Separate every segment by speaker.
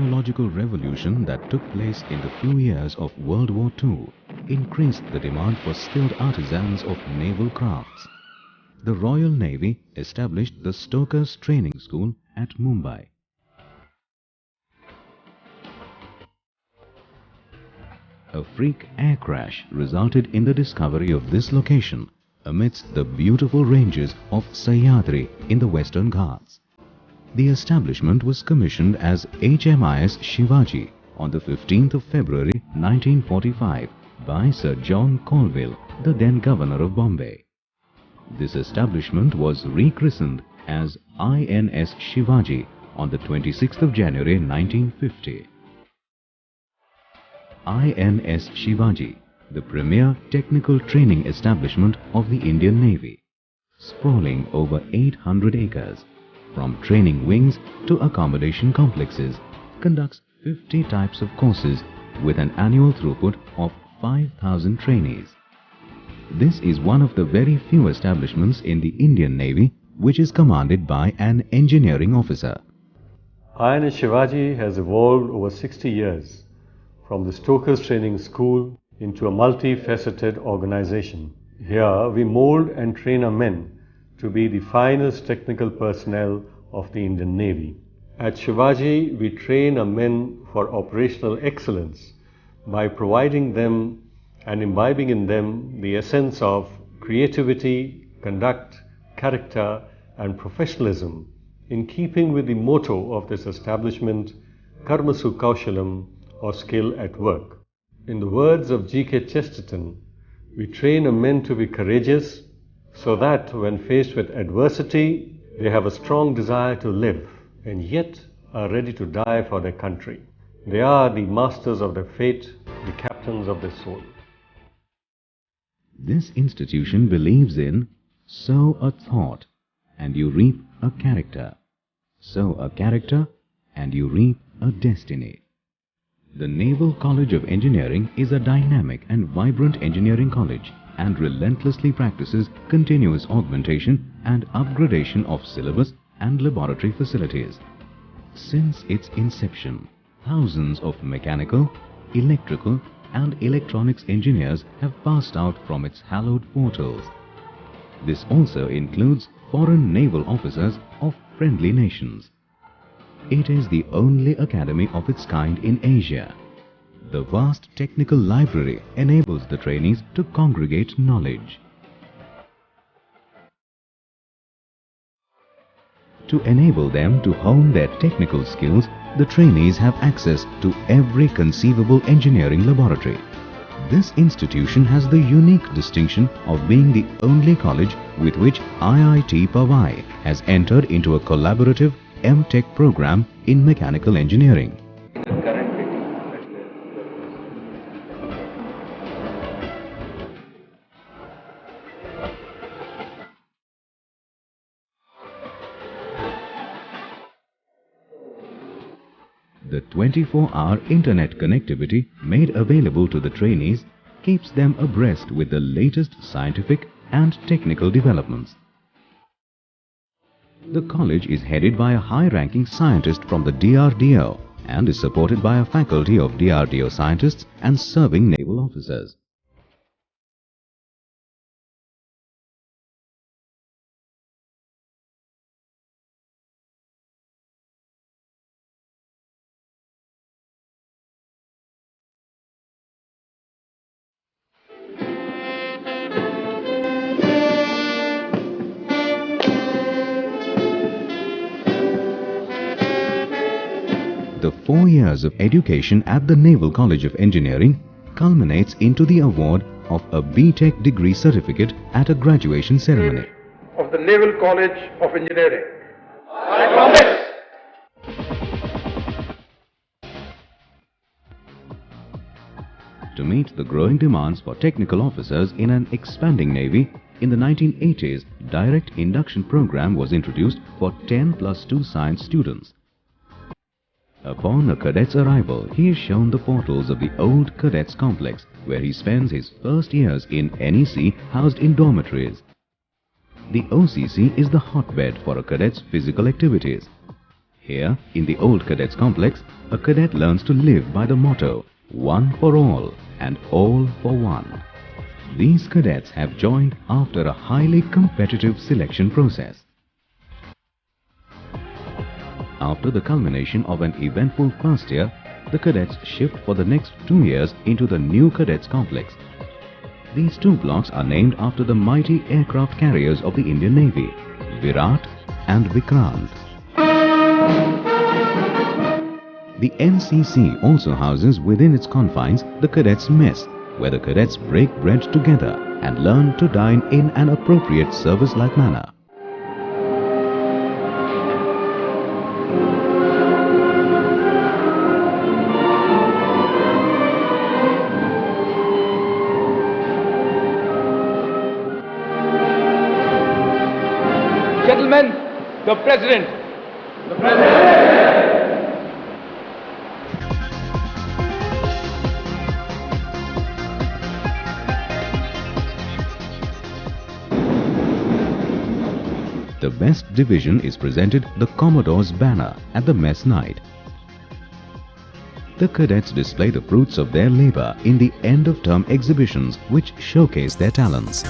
Speaker 1: technological revolution that took place in the few years of World War II increased the demand for skilled artisans of naval crafts. The Royal Navy established the Stokers Training School at Mumbai. A freak air crash resulted in the discovery of this location amidst the beautiful ranges of Sahyadri in the Western Ghats. The establishment was commissioned as INS Shivaji on the 15th of February 1945 by Sir John Colville, the then Governor of Bombay. This establishment was rechristened as INS Shivaji on the 26th of January 1950. INS Shivaji, the premier technical training establishment of the Indian Navy, sprawling over 800 acres, from training wings to accommodation complexes, conducts 50 types of courses with an annual throughput of 5,000 trainees. This is one of the very few establishments in the Indian Navy which is commanded by an engineering officer.
Speaker 2: INS Shivaji has evolved over 60 years from the Stokers Training School into a multifaceted organization. Here we mold and train our men to be the finest technical personnel of the Indian Navy. At Shivaji, we train our men for operational excellence by providing them and imbibing in them the essence of creativity, conduct, character and professionalism, in keeping with the motto of this establishment, Karmasu Kaushalam, or skill at work. In the words of G.K. Chesterton, we train our men to be courageous so that when faced with adversity, they have a strong desire to live and yet are ready to die for their country. They are the masters of their fate, the captains of their soul.
Speaker 1: This institution believes in sow a thought and you reap a character, sow a character and you reap a destiny. The Naval College of Engineering is a dynamic and vibrant engineering college and relentlessly practices continuous augmentation and upgradation of syllabus and laboratory facilities. Since its inception, thousands of mechanical, electrical and electronics engineers have passed out from its hallowed portals. This also includes foreign naval officers of friendly nations. It is the only academy of its kind in Asia. The vast technical library enables the trainees to congregate knowledge. To enable them to hone their technical skills, the trainees have access to every conceivable engineering laboratory. This institution has the unique distinction of being the only college with which IIT Powai has entered into a collaborative M.Tech program in mechanical engineering. The 24-hour internet connectivity made available to the trainees keeps them abreast with the latest scientific and technical developments. The college is headed by a high-ranking scientist from the DRDO and is supported by a faculty of DRDO scientists and serving naval officers. The 4 years of education at the Naval College of Engineering culminates into the award of a B.Tech degree certificate at a graduation ceremony.
Speaker 3: Of the Naval College of Engineering. I promise.
Speaker 1: To meet the growing demands for technical officers in an expanding Navy, in the 1980s, direct induction program was introduced for 10+2 science students. Upon a cadet's arrival, he is shown the portals of the old cadets complex, where he spends his first years in NEC housed in dormitories. The OCC is the hotbed for a cadet's physical activities. Here, in the old cadets complex, a cadet learns to live by the motto, one for all and all for one. These cadets have joined after a highly competitive selection process. After the culmination of an eventful first year, the cadets shift for the next 2 years into the new cadets complex. These 2 blocks are named after the mighty aircraft carriers of the Indian Navy, Virat and Vikrant. The NCC also houses within its confines the cadets' mess, where the cadets break bread together and learn to dine in an appropriate service-like manner.
Speaker 3: Gentlemen, the President.
Speaker 1: The best division is presented the Commodore's banner at the mess night. The cadets display the fruits of their labor in the end-of-term exhibitions which showcase their talents.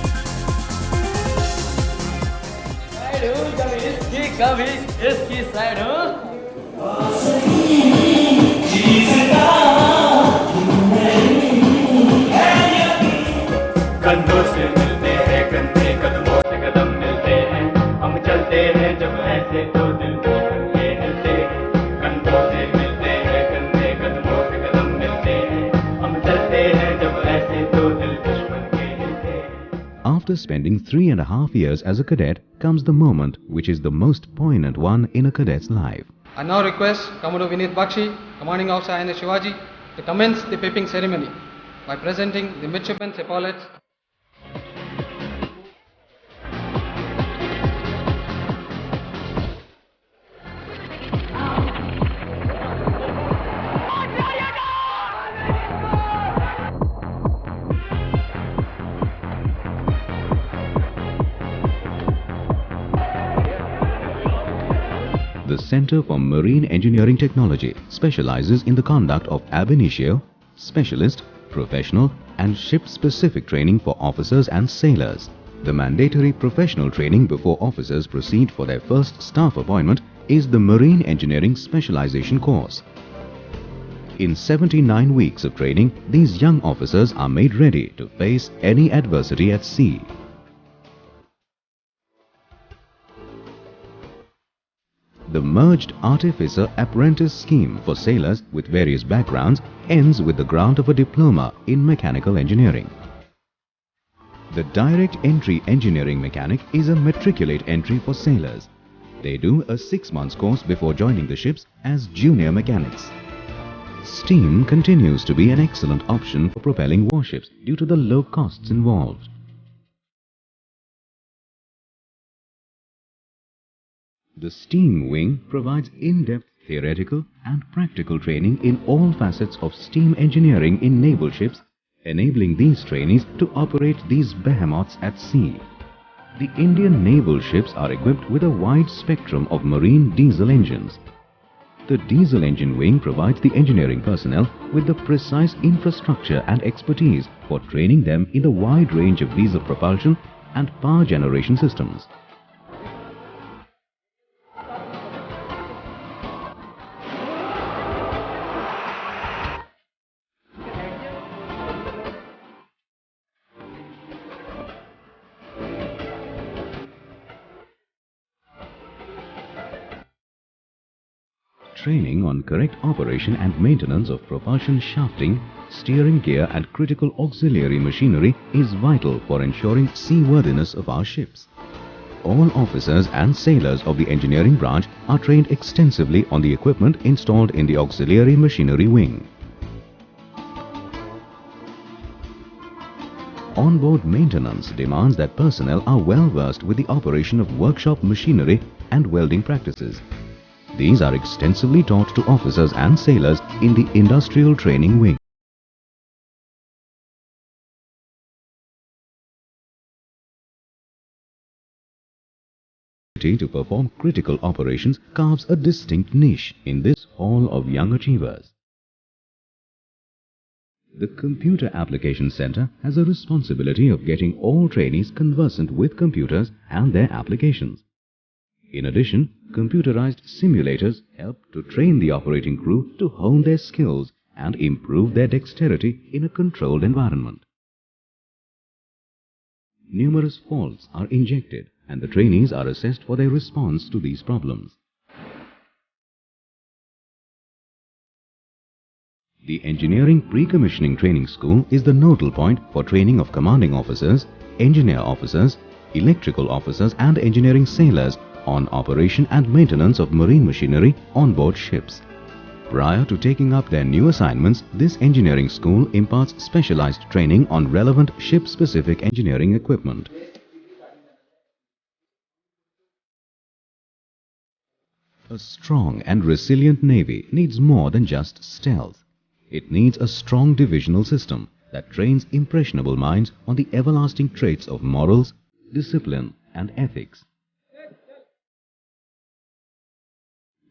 Speaker 4: कंधों से मिलते हैं कंधे, कदमों से कदम मिलते हैं, हम चलते हैं जब ऐसे तो दिल दुश्मन के हिलते हैं। कंधों से मिलते हैं कंधे, कदमों से कदम मिलते हैं, हम चलते हैं जब ऐसे तो दिल दुश्मन के हिलते हैं।
Speaker 1: After spending 3.5 years as a cadet comes the moment which is the most poignant one in a cadet's life.
Speaker 5: I now request Commodore Vineet Bakshi, Commanding Officer INS Shivaji, to commence the pipping ceremony by presenting the midshipmen's epaulets.
Speaker 1: The Center for Marine Engineering Technology specializes in the conduct of ab initio, specialist, professional and ship-specific training for officers and sailors. The mandatory professional training before officers proceed for their first staff appointment is the Marine Engineering Specialization course. In 79 weeks of training, these young officers are made ready to face any adversity at sea. The merged artificer apprentice scheme for sailors with various backgrounds ends with the grant of a diploma in mechanical engineering. The direct entry engineering mechanic is a matriculate entry for sailors. They do a 6-month course before joining the ships as junior mechanics. Steam continues to be an excellent option for propelling warships due to the low costs involved. The steam wing provides in-depth theoretical and practical training in all facets of steam engineering in naval ships, enabling these trainees to operate these behemoths at sea. The Indian naval ships are equipped with a wide spectrum of marine diesel engines. The diesel engine wing provides the engineering personnel with the precise infrastructure and expertise for training them in the wide range of diesel propulsion and power generation systems. Training on correct operation and maintenance of propulsion shafting, steering gear and critical auxiliary machinery is vital for ensuring seaworthiness of our ships. All officers and sailors of the engineering branch are trained extensively on the equipment installed in the auxiliary machinery wing. Onboard maintenance demands that personnel are well versed with the operation of workshop machinery and welding practices. These are extensively taught to officers and sailors in the industrial training wing. ability to perform critical operations carves a distinct niche in this hall of young achievers. The Computer Application Center has a responsibility of getting all trainees conversant with computers and their applications. In addition, computerized simulators help to train the operating crew to hone their skills and improve their dexterity in a controlled environment. Numerous faults are injected and the trainees are assessed for their response to these problems. The Engineering Pre-Commissioning Training School is the nodal point for training of commanding officers, engineer officers, electrical officers and engineering sailors on operation and maintenance of marine machinery on board ships. Prior to taking up their new assignments, this engineering school imparts specialized training on relevant ship-specific engineering equipment. A strong and resilient Navy needs more than just stealth. It needs a strong divisional system that trains impressionable minds on the everlasting traits of morals, discipline and ethics.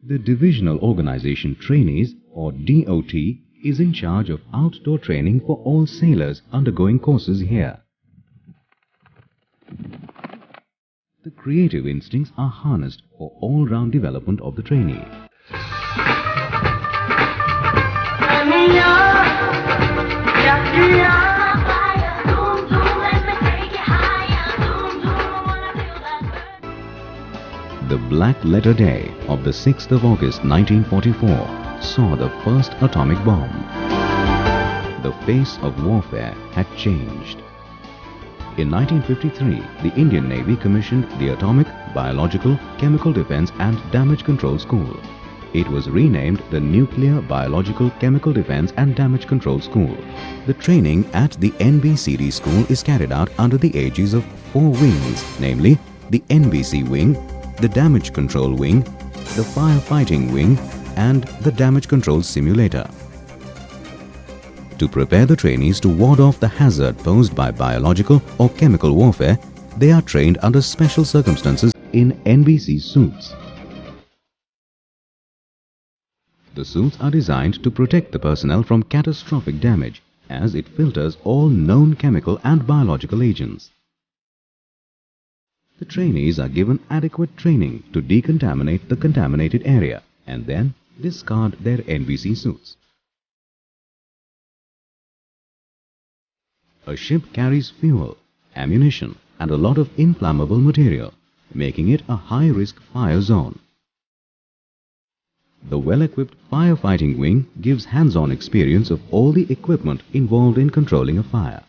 Speaker 1: The Divisional Organization Trainees, or DOT, is in charge of outdoor training for all sailors undergoing courses here. The creative instincts are harnessed for all-round development of the trainee. The black letter day of the 6th of August 1944 saw the first atomic bomb. The face of warfare had changed. In 1953, the Indian Navy commissioned the Atomic, Biological, Chemical Defense and Damage Control School. It was renamed the Nuclear, Biological, Chemical Defense and Damage Control School. The training at the NBCD school is carried out under the aegis of 4 wings, namely the NBC Wing, the Damage Control Wing, the Firefighting Wing and the Damage Control Simulator. To prepare the trainees to ward off the hazard posed by biological or chemical warfare, they are trained under special circumstances in NBC suits. The suits are designed to protect the personnel from catastrophic damage as it filters all known chemical and biological agents. The trainees are given adequate training to decontaminate the contaminated area and then discard their NBC suits. A ship carries fuel, ammunition and a lot of inflammable material, making it a high-risk fire zone. The well-equipped firefighting wing gives hands-on experience of all the equipment involved in controlling a fire.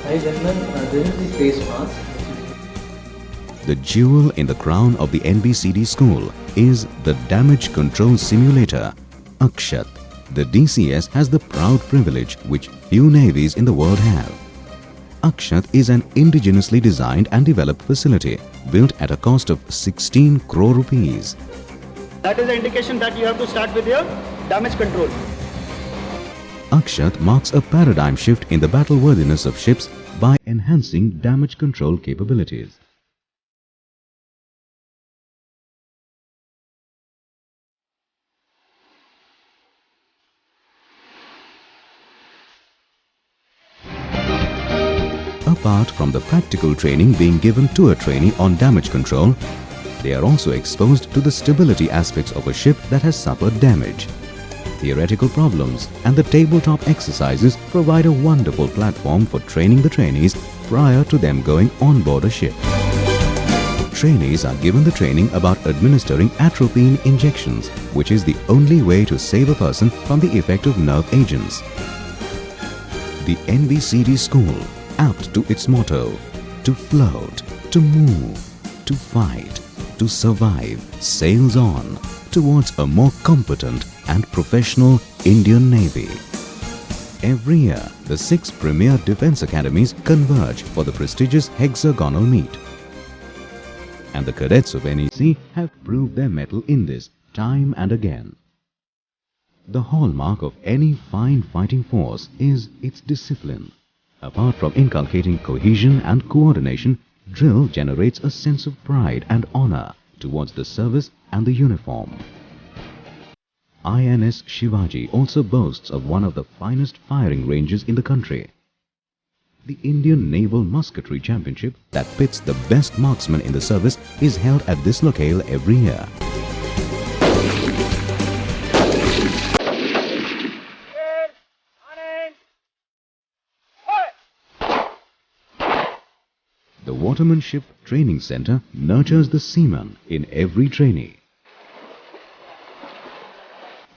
Speaker 6: Hi gentlemen, this is the face mask.
Speaker 1: The jewel in the crown of the NBCD school is the Damage Control Simulator, Akshat. The DCS has the proud privilege which few navies in the world have. Akshat is an indigenously designed and developed facility built at a cost of 16 crore rupees.
Speaker 7: That is the indication that you have to start with your damage control.
Speaker 1: Akshat marks a paradigm shift in the battle worthiness of ships by enhancing damage control capabilities. Apart from the practical training being given to a trainee on damage control, they are also exposed to the stability aspects of a ship that has suffered damage. Theoretical problems and the tabletop exercises provide a wonderful platform for training the trainees prior to them going on board a ship. Trainees are given the training about administering atropine injections, which is the only way to save a person from the effect of nerve agents. The NBCD school, apt to its motto, to float, to move, to fight, to survive, sails on towards a more competent and professional Indian Navy. Every year, the 6 premier defence academies converge for the prestigious hexagonal meet. And the cadets of NEC have proved their mettle in this time and again. The hallmark of any fine fighting force is its discipline. Apart from inculcating cohesion and coordination, drill generates a sense of pride and honor towards the service and the uniform. INS Shivaji also boasts of one of the finest firing ranges in the country. The Indian Naval Musketry Championship that pits the best marksmen in the service is held at this locale every year. The Watermanship Training Center nurtures the seaman in every trainee.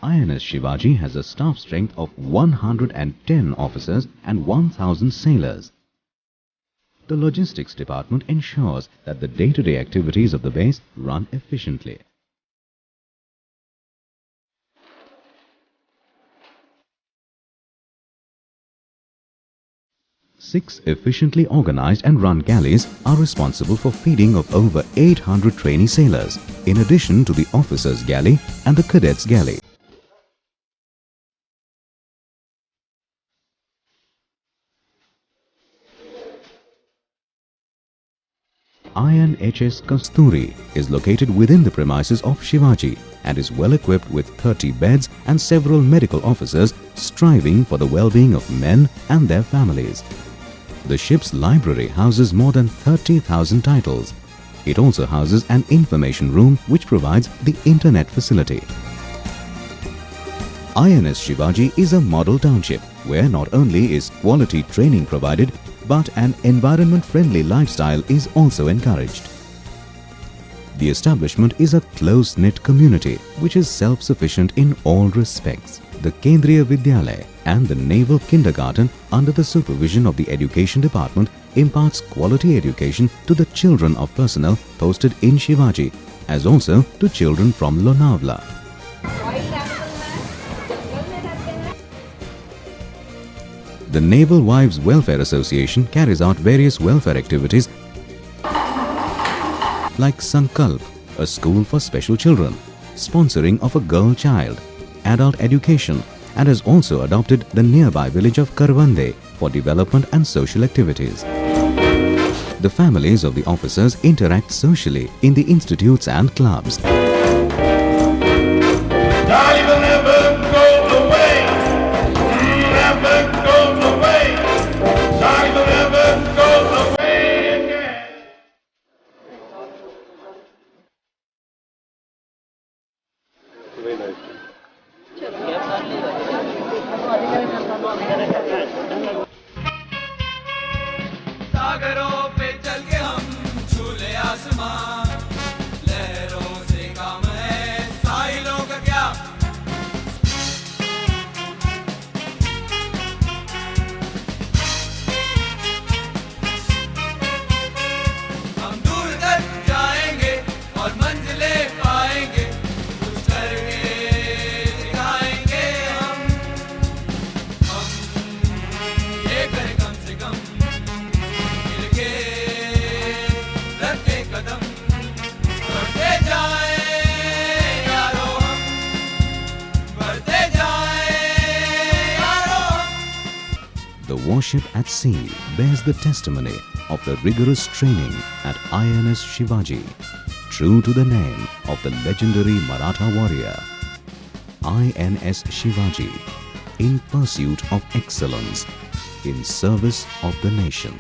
Speaker 1: INS Shivaji has a staff strength of 110 officers and 1,000 sailors. The logistics department ensures that the day-to-day activities of the base run efficiently. Six efficiently organized and run galleys are responsible for feeding of over 800 trainee sailors, in addition to the officers' galley and the cadets' galley. INHS Kasturi is located within the premises of Shivaji and is well equipped with 30 beds and several medical officers striving for the well-being of men and their families. The ship's library houses more than 30,000 titles. It also houses an information room which provides the internet facility. INS Shivaji is a model township where not only is quality training provided, but an environment-friendly lifestyle is also encouraged. The establishment is a close-knit community which is self-sufficient in all respects. The Kendriya Vidyalaya and the Naval Kindergarten, under the supervision of the Education Department, imparts quality education to the children of personnel posted in Shivaji, as also to children from Lonavala. The Naval Wives Welfare Association carries out various welfare activities like Sankalp, a school for special children, sponsoring of a girl child, adult education, and has also adopted the nearby village of Karvande for development and social activities. The families of the officers interact socially in the institutes and clubs.
Speaker 4: सागरों पे चल के हम झूले आसमां, लहरों से काम है साहिलों का क्या। हम दूर तक जाएंगे और मंजिलें पाएंगे, कुछ करके दिखाएंगे हम ये करें कम से कम मिलके रखे कदम, बढ़ते जाए यारो हम, बढ़ते जाए यारो हम।
Speaker 1: The warship at sea bears the testimony of the rigorous training at INS Shivaji, true to the name of the legendary Maratha warrior. INS Shivaji, in pursuit of excellence, in service of the nation.